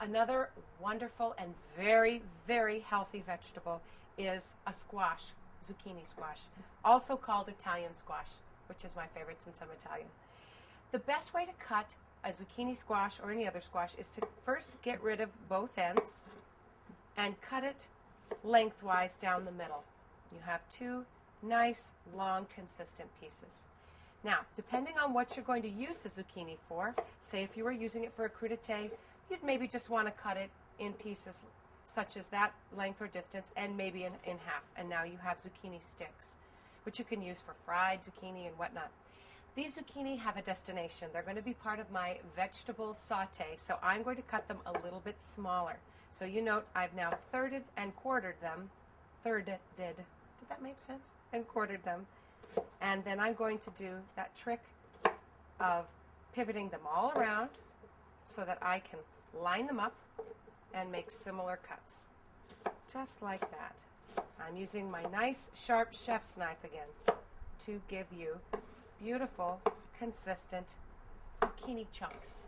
Another wonderful and very, very healthy vegetable is a squash, zucchini squash, also called Italian squash, which is my favorite since I'm Italian. The best way to cut a zucchini squash or any other squash is to first get rid of both ends and cut it lengthwise down the middle. You have two nice, long, consistent pieces. Now, depending on what you're going to use the zucchini for, say if you were using it for a crudité, you'd maybe just want to cut it in pieces such as that length or distance and maybe in half. And now you have zucchini sticks, which you can use for fried zucchini and whatnot. These zucchini have a destination. They're going to be part of my vegetable saute, so I'm going to cut them a little bit smaller. So you note I've now thirded and quartered them. Did that make sense? And quartered them. And then I'm going to do that trick of pivoting them all around so that I can line them up and make similar cuts. Just like that. I'm using my nice sharp chef's knife again to give you beautiful, consistent zucchini chunks.